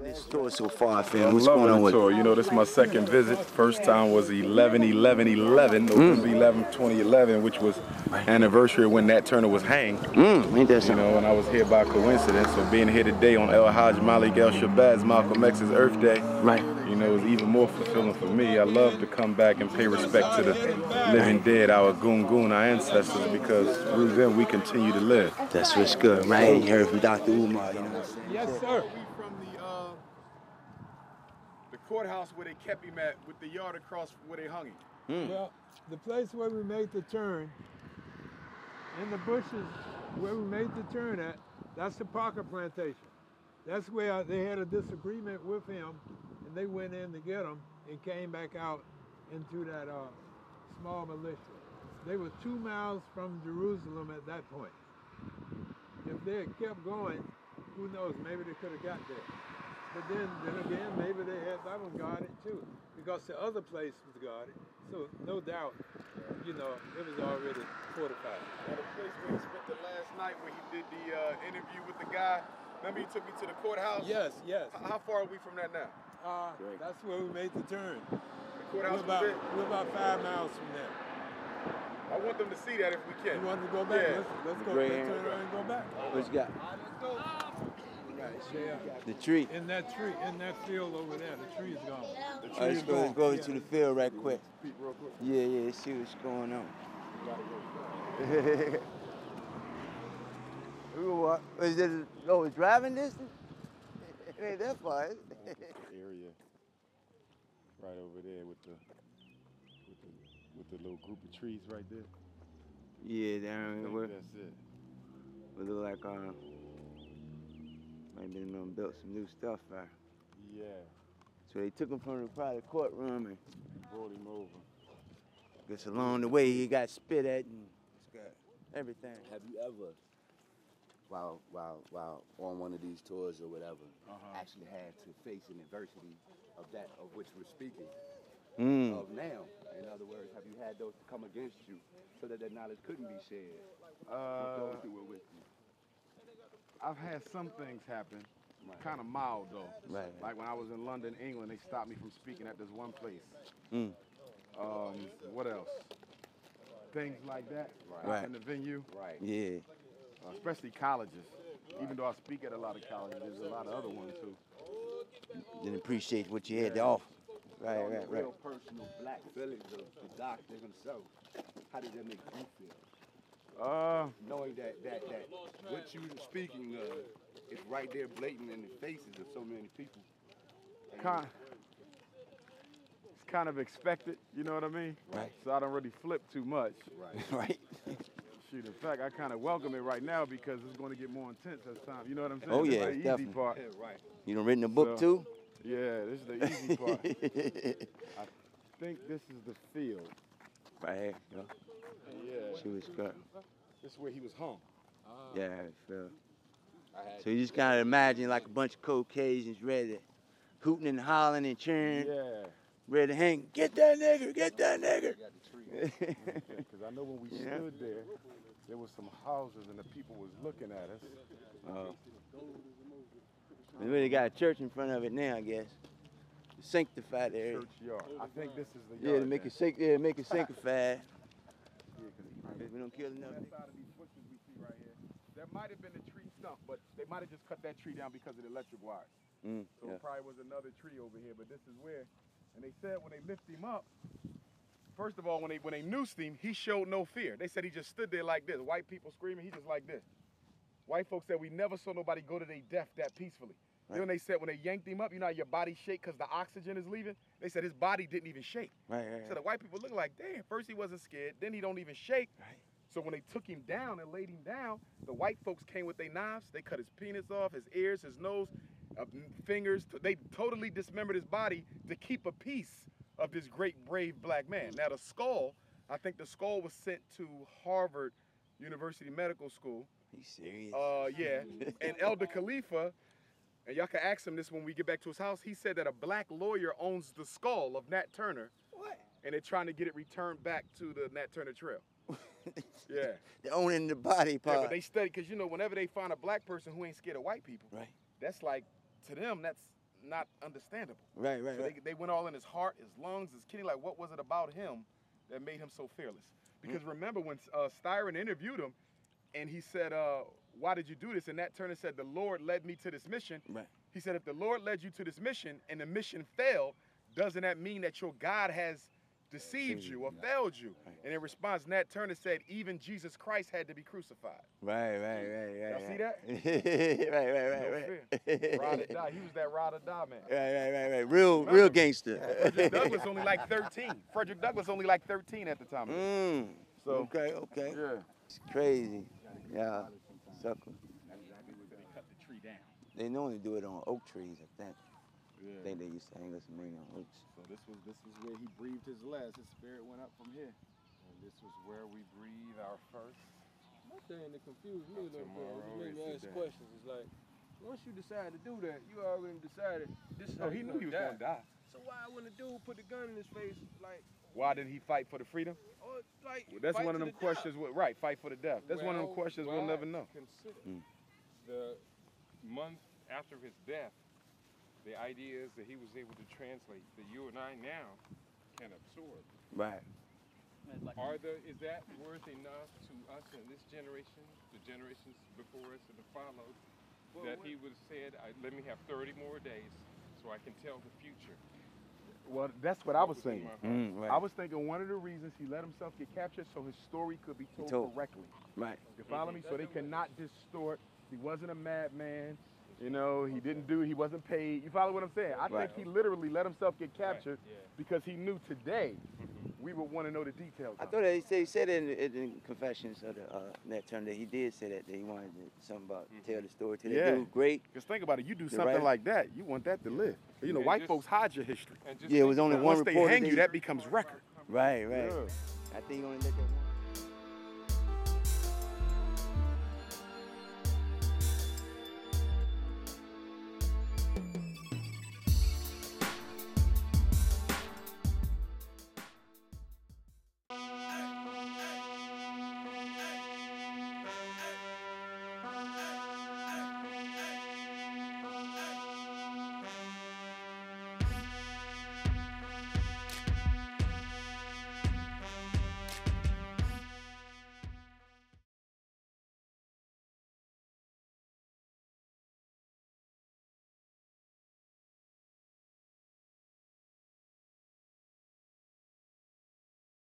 this tour so far, fam? I'm What's going on loving with the tour. You know, this is my second visit. First time was 11/11/11, November 11th, 2011, which was anniversary when Nat Turner was hanged. Ain't that something? You know, and I was here by coincidence. So being here today on El-Hajj Malik El-Shabazz, Malcolm X's Earth Day, Right. you know, is even more fulfilling for me. I love to come back and pay respect to the living dead, our Gungun, our ancestors, because through them we continue to live. That's what's good, right? You heard from Dr. Umar, you know what I'm saying? Yes, sir. We from the courthouse where they kept him at, with the yard across where they hung him. Well, the place where we made the turn, in the bushes where we made the turn at, that's the Parker plantation. That's where they had a disagreement with him, and they went in to get him and came back out into that small militia. They were 2 miles from Jerusalem at that point. If they had kept going, who knows, maybe they could have got there. But then again, maybe they had that one guarded too, because the other place was guarded. So no doubt, you know, it was already fortified. Now the place where he spent the last night where he did the interview with the guy, remember you took me to the courthouse? Yes, yes. How far are we from that now? That's where we made the turn. The courthouse We're about 5 miles from there. I want them to see that if we can. You want to go back? Yeah. Let's go turn around and go back. What you got? Let's go. The tree. In that tree, in that field over there, the tree is gone. The tree Let's is go gone. over to the field right quick. Speak real quick. Yeah, see what's going on. Is it driving distance? It ain't that far, is it? Area right over there with the little group of trees right there. Yeah, down I where think that's it. it look like maybe they done built some new stuff there. Yeah. So they took him from the private courtroom and Brought him over. guess along the way he got spit at and everything. Have you ever, while on one of these tours or whatever, actually had to face an adversity of that of which we're speaking of now? In other words, have you had those come against you so that that knowledge couldn't be shared? Those who were with you. I've had some things happen, kind of mild though. Right. Like when I was in London, England, they stopped me from speaking at this one place. What else? Things like that Right. in the venue. Right. Yeah. Especially colleges. Even though I speak at a lot of colleges, there's a lot of other ones too. Didn't appreciate what you had to offer. Right. Real personal black feelings of the doctor himself. How did that make you feel? Knowing that what you were speaking of is right there blatant in the faces of so many people. It's kind of expected, you know what I mean? Right. So I don't really flip too much. Right. Shoot, in fact, I kind of welcome it right now because it's going to get more intense as time. You know what I'm saying? Oh, This yeah, is the easy definitely. part. Yeah, right. You done written a book So- too? Yeah, this is the easy part. I think this is the field. Right here. Yeah. Yeah. She was good. This is where he was hung. Yeah, I feel. So you just kind of imagine like a bunch of Caucasians ready to hooting and hollering and cheering, Yeah. ready to hang. Get that nigger, get that nigger. Because I know when we stood there was some houses and the people was looking at us. They really got a church in front of it now, I guess. To sanctify the area. Churchyard. I think this is the Yeah, yard. to make then. it make it sanctified. Yeah, We don't kill enough. side of these bushes we see right here, that might have been a tree stump, but they might have just cut that tree down because of the electric wires. So it probably was another tree over here, but this is where. And they said when they lift him up, first of all, when they noosed him, he showed no fear. They said he just stood there like this. White people screaming, he just like this. White folks said we never saw nobody go to their death that peacefully. Right. Then they said when they yanked him up, you know how your body shake because the oxygen is leaving? They said his body didn't even shake. Right. So the white people look like, damn, first he wasn't scared, then he don't even shake. Right. So when they took him down and laid him down, the white folks came with their knives. They cut his penis off, his ears, his nose, fingers. They totally dismembered his body to keep a piece of this great, brave black man. Now the skull, I think the skull was sent to Harvard University Medical School. He's serious. Yeah. And Elder Khalifa, and y'all can ask him this when we get back to his house, he said that a black lawyer owns the skull of Nat Turner. What? And they're trying to get it returned back to the Nat Turner Trail. Yeah. They're owning the body part. Yeah, but they study, because, you know, whenever they find a black person who ain't scared of white people, Right. that's like, to them, that's not understandable. Right. So they went all in his heart, his lungs, his kidney. Like, what was it about him that made him so fearless? Because remember when Styron interviewed him, and he said, "Why did you do this?" And Nat Turner said, "The Lord led me to this mission." Right. He said, "If the Lord led you to this mission and the mission failed, doesn't that mean that your God has deceived you or failed you?" Right. And in response, Nat Turner said, "Even Jesus Christ had to be crucified." Right. Y'all see that? right. Ride or die. He was that ride or die man. Right. Real gangster. Frederick Douglass only like 13. Frederick Douglass only like 13 at the time. So Okay. yeah. It's crazy. Yeah. Sucker. That's exactly what they cut the tree down. They normally do it on oak trees, I think. Yeah. I think they used to hang us mainly on oaks. So this was where he breathed his last. His spirit went up from here. And this was where we breathe our first. My thing that confused me a little bit, Tomorrow it made me is ask the day. questions. It's like, once you decide to do that, you already decided this is Oh, how he you knew he was die. gonna die. So why when the dude put the gun in his face, like, Why did he fight for the freedom? or like, Well, that's fight one of to them the death? questions. Right, fight for the death. That's one of them questions we'll never know. Consider the month after his death, the ideas that he was able to translate that you and I now can absorb. Right. Is that worth enough to us in this generation, the generations before us and the followed, that he would have said, let me have 30 more days so I can tell the future? Well, that's what I was saying. Right. I was thinking one of the reasons he let himself get captured so his story could be told correctly. Right. You follow me? So they cannot distort. He wasn't a madman. You know, he wasn't paid. You follow what I'm saying? I think he literally let himself get captured because he knew today we would want to know the details. I thought that he said it in Confessions of the Nat Turner that he did say that he wanted something about tell the story to the dude. Great. Because think about it, you do The something writer. like that, you want that to live. You know, And white just- folks hide your history. And just Yeah, it was think only about one Once they reporter. hang you, that becomes record. Right. Yeah. I think he only looked at one.